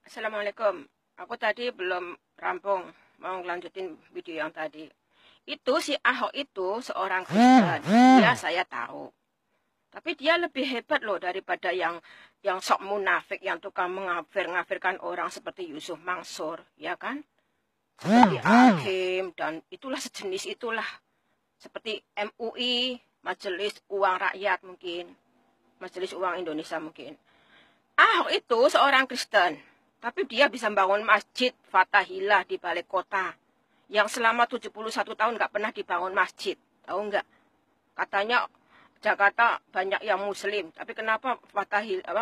Assalamualaikum. Aku tadi belum rampung, mau ngelanjutin video yang tadi. Itu si Ahok itu seorang Kristen. Ya, saya tahu. Tapi dia lebih hebat loh daripada yang sok munafik, yang tukang mengafir-ngafirkan orang seperti Yusuf Mansur, ya kan? Seperti Hakim dan itulah sejenis itulah. Seperti MUI, Majelis Uang Rakyat mungkin. Majelis Uang Indonesia mungkin. Ahok itu seorang Kristen. Tapi dia bisa membangun masjid Fatahillah di balik kota. Yang selama 71 tahun nggak pernah dibangun masjid. Tahu nggak? Katanya Jakarta banyak yang muslim. Tapi kenapa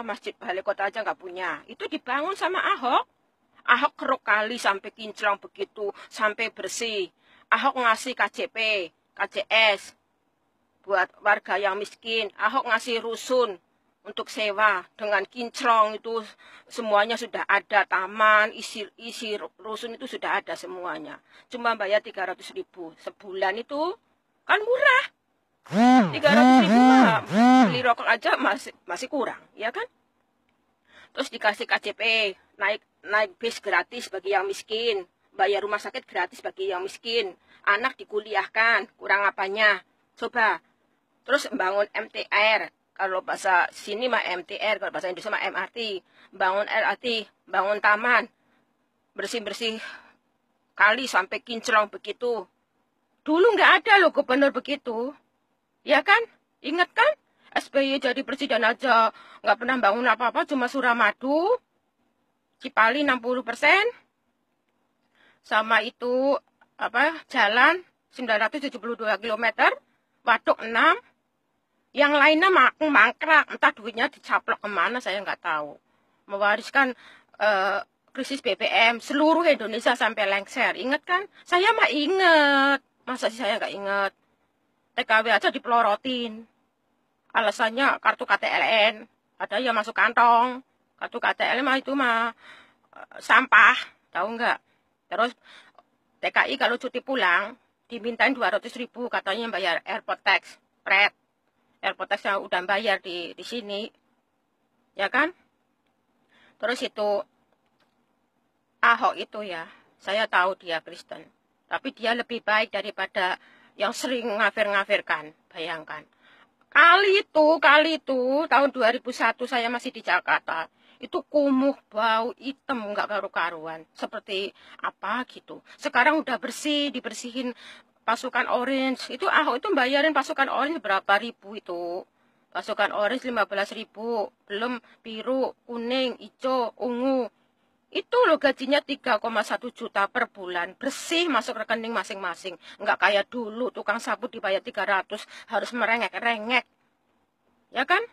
masjid balik kota aja nggak punya? Itu dibangun sama Ahok. Ahok keruk kali sampai kinclong begitu. Sampai bersih. Ahok ngasih KJP, KJS. Buat warga yang miskin. Ahok ngasih rusun untuk sewa dengan kinclong itu semuanya sudah ada, taman isi rusun itu sudah ada semuanya, cuma bayar 300.000 sebulan. Itu kan murah. 300.000 mah beli rokok aja masih kurang, ya kan? Terus dikasih KJP, naik bis gratis bagi yang miskin, bayar rumah sakit gratis bagi yang miskin, anak dikuliahkan, kurang apanya coba. Terus membangun MTR. Kalau bahasa sini mah MTR, kalau bahasa Indonesia mah MRT. Bangun LRT, bangun taman. Bersih-bersih kali sampai kinclong begitu. Dulu nggak ada loh gubernur begitu. Ya kan? Ingat kan? SBY jadi presiden aja nggak pernah bangun apa-apa, cuma Suramadu, Cipali 60%. Sama itu jalan 972 km, waduk 6. Yang lainnya mangkrak, entah duitnya dicaplok kemana, saya nggak tahu. Mewariskan krisis BBM, seluruh Indonesia sampai lengser. Ingat kan? Saya mah inget. Masa sih saya nggak inget? TKW aja dipelorotin. Alasannya kartu KTLN. Ada yang masuk kantong. Kartu KTLN mah itu mah sampah. Tahu nggak? Terus TKI kalau cuti pulang, dimintain 200.000 katanya bayar airport tax. Airport tax yang udah bayar di sini, ya kan? Terus itu Ahok itu ya, saya tahu dia Kristen, tapi dia lebih baik daripada yang sering ngafir-ngafirkan. Bayangkan, kali itu tahun 2001 saya masih di Jakarta, itu kumuh, bau, hitam, nggak karu-karuan, seperti apa gitu. Sekarang udah bersih, dibersihin. Pasukan orange, itu Ahok itu bayarin pasukan orange berapa ribu itu. Pasukan orange 15.000, belum biru, kuning, hijau, ungu. Itu loh gajinya 3,1 juta per bulan. Bersih masuk rekening masing-masing. Nggak kayak dulu, tukang sapu dibayar 300, harus merengek-rengek. Ya kan?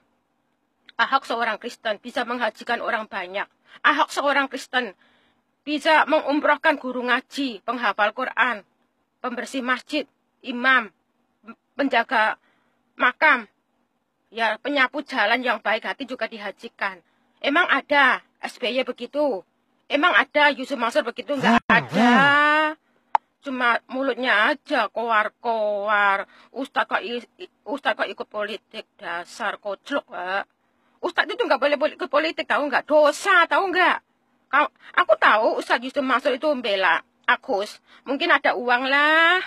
Ahok seorang Kristen, bisa menghajikan orang banyak. Ahok seorang Kristen, bisa mengumrohkan guru ngaji, penghafal Quran, pembersih masjid, imam, penjaga makam, ya penyapu jalan yang baik hati juga dihajikan. Emang ada SBY begitu? Emang ada Yusuf Mansur begitu? Nggak ada. Cuma mulutnya aja koar-koar. Ustadz kok ikut politik, dasar koclok, Pak. Ustadz itu nggak boleh ikut politik, tahu nggak? Dosa, tahu nggak? Aku tahu Ustadz Yusuf Mansur itu membela Agus, mungkin ada uang lah.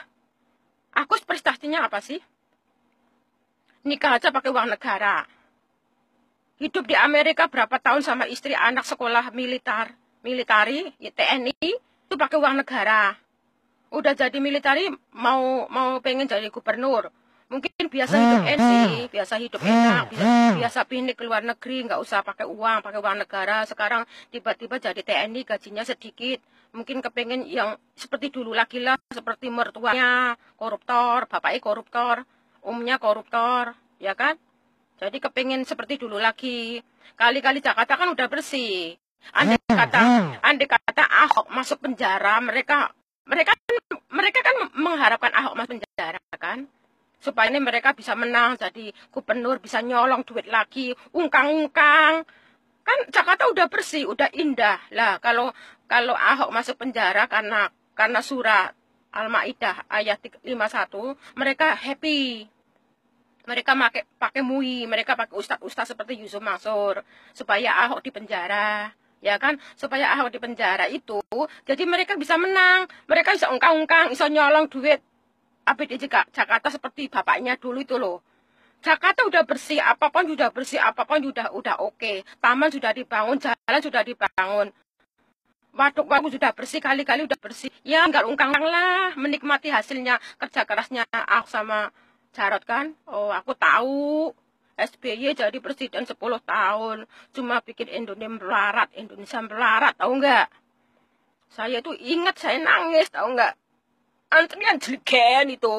Agus prestasinya apa sih? Nikah aja pakai uang negara. Hidup di Amerika berapa tahun sama istri, anak sekolah militari, TNI, itu pakai uang negara. Udah jadi militari, mau pengen jadi gubernur. Mungkin biasa hidup biasa hidup enak, biasa pindah ke luar negeri, nggak usah pakai uang negara. Sekarang tiba-tiba jadi TNI, gajinya sedikit. Mungkin kepengen yang seperti dulu lagi lah, seperti mertuanya koruptor, bapaknya koruptor, umnya koruptor, ya kan? Jadi kepengen seperti dulu lagi. Kali-kali Jakarta kan udah bersih. Andai kata Ahok masuk penjara, mereka kan mengharapkan Ahok masuk penjara kan? Supaya ini mereka bisa menang, jadi gubernur, bisa nyolong duit lagi, ungkang-ungkang. Kan Jakarta udah bersih, udah indah. Lah kalau Ahok masuk penjara karena surah Al-Maidah ayat 51, mereka happy. Mereka pakai MUI, mereka pakai ustaz-ustaz seperti Yusuf Mansur supaya Ahok di penjara. Ya kan, supaya Ahok di penjara itu, jadi mereka bisa menang, mereka bisa ungkang-ungkang, bisa nyolong duit APD Jakarta seperti bapaknya dulu itu loh. Jakarta udah bersih, apapun sudah bersih, apapun udah oke. Taman sudah dibangun, jalan sudah dibangun. Waduk-waduk sudah bersih, kali-kali udah bersih. Ya nggak ungkang lah, menikmati hasilnya kerja kerasnya Ahok sama Jarot kan. Oh, aku tahu. SBY jadi presiden 10 tahun. Cuma bikin Indonesia melarat, tahu nggak? Saya itu ingat, saya nangis, tahu nggak? Antrian jeligen itu.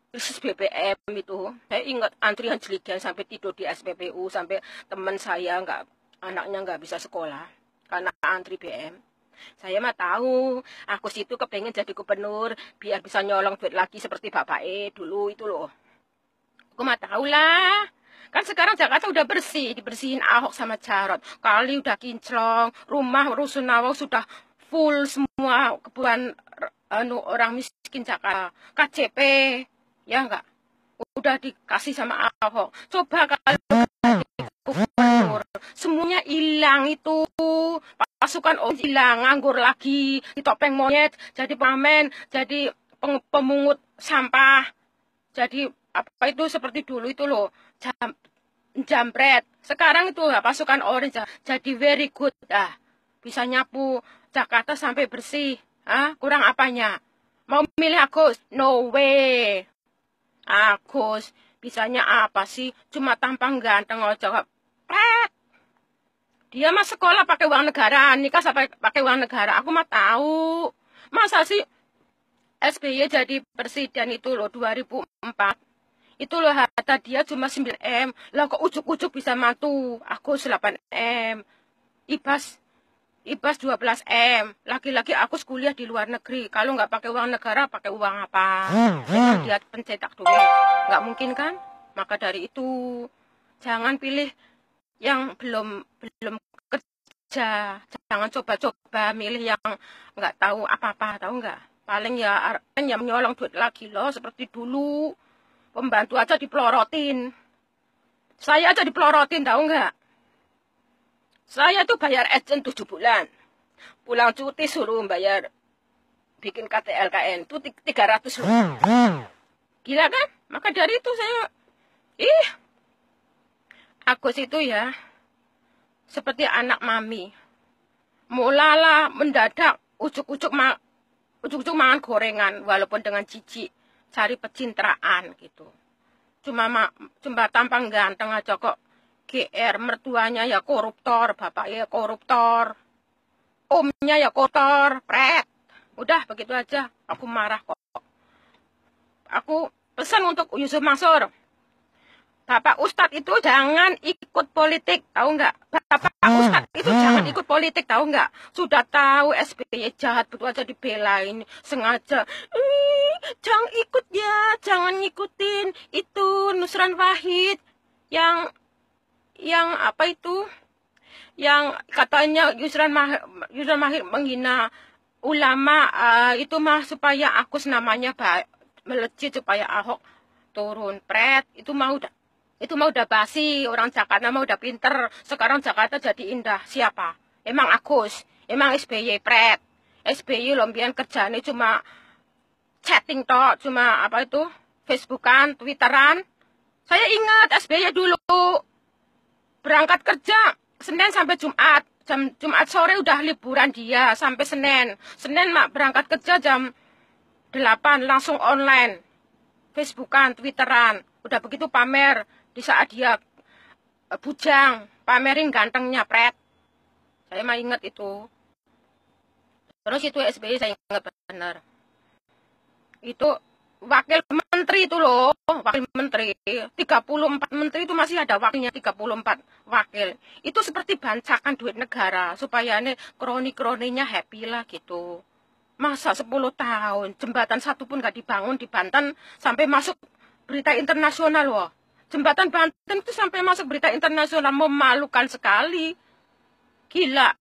Krisis BBM itu. Saya ingat antrian jeligen sampai tidur di SPBU. Sampai teman saya anaknya nggak bisa sekolah. Karena antri BM. Saya mah tahu, aku situ kepengen jadi gubernur. Biar bisa nyolong duit lagi seperti Bapak dulu itu loh. Aku mah tahu lah. Kan sekarang Jakarta udah bersih, dibersihin Ahok sama Jarot. Kali udah kinclong, rumah rusunawa sudah full semua kebutuhan orang miskin Jakarta. KJP, ya enggak? Udah dikasih sama Ahok. Coba kalau gubernur, semuanya hilang itu. Pasukan hilang, nganggur lagi, di topeng monyet, jadi pengamen, jadi pemungut sampah. Jadi apa itu seperti dulu itu loh, jambret. Sekarang itu pasukan orange jadi very good bisa nyapu Jakarta sampai bersih. Kurang apanya? Mau milih Agus? No way. Agus bisanya apa sih? Cuma tampang ganteng aja. Dia mah sekolah pakai uang negara, nikah sampai pakai uang negara. Aku mah tahu. Masa sih SBY jadi presiden itu loh 2004. Itu loh harta dia cuma 9M. Lah kok ujuk-ujuk bisa mantu. Aku 8M. Ibas 12M. Laki-laki aku kuliah di luar negeri. Kalau nggak pakai uang negara, pakai uang apa? Dia pencetak duit. Nggak mungkin kan? Maka dari itu, jangan pilih yang belum kerja. Jangan coba-coba milih yang nggak tahu apa-apa. Tahu nggak? Paling ya menyolong duit lagi loh. Seperti dulu. Pembantu aja dipelorotin. Saya aja dipelorotin, tahu nggak? Saya tuh bayar agent 7 bulan. Pulang cuti suruh bayar bikin KTLKN. Itu 300 loh. Gila kan? Maka dari itu saya... Agus itu ya, seperti anak mami. Mulala mendadak, ujuk-ujuk makan gorengan, walaupun dengan jijik. Cari pencitraan gitu. Cuma tampang ganteng aja kok. GR mertuanya ya koruptor, bapaknya ya koruptor. Omnya ya kotor, pret. Udah begitu aja. Aku marah kok. Aku pesan untuk Yusuf Mansur. Bapak Ustadz itu jangan ikut politik, tahu nggak? Bapak Ustadz itu jangan ikut politik, tahu nggak? Sudah tahu SBY jahat, betul aja dibelain, sengaja. Jangan ikut ya, jangan ngikutin itu Nusran Wahid yang apa itu? Yang katanya Yusran Wahid menghina ulama, itu mah supaya Agus namanya melejit supaya Ahok turun, pret. Itu mau udah basi, orang Jakarta mau udah pinter. Sekarang Jakarta jadi indah. Siapa? Emang Agus, emang SBY, pret. SBY lombian kerjanya cuma chatting toh, cuma apa itu? Facebookan, Twitteran. Saya ingat SBY dulu berangkat kerja Senin sampai Jumat. Jumat sore udah liburan dia sampai Senin. Senin mak berangkat kerja jam 8 langsung online. Facebookan, Twitteran. Udah begitu pamer. Di saat dia bujang, pamerin gantengnya, pret. Saya mah ingat itu. Terus itu SBY saya ingat benar. Itu wakil menteri itu loh, wakil menteri. 34 menteri itu masih ada wakilnya 34 wakil. Itu seperti bancakan duit negara supaya nih kroni-kroninya happy lah gitu. Masa 10 tahun jembatan satu pun gak dibangun di Banten sampai masuk berita internasional loh. Jembatan Banten itu sampai masuk berita internasional, memalukan sekali. Gila.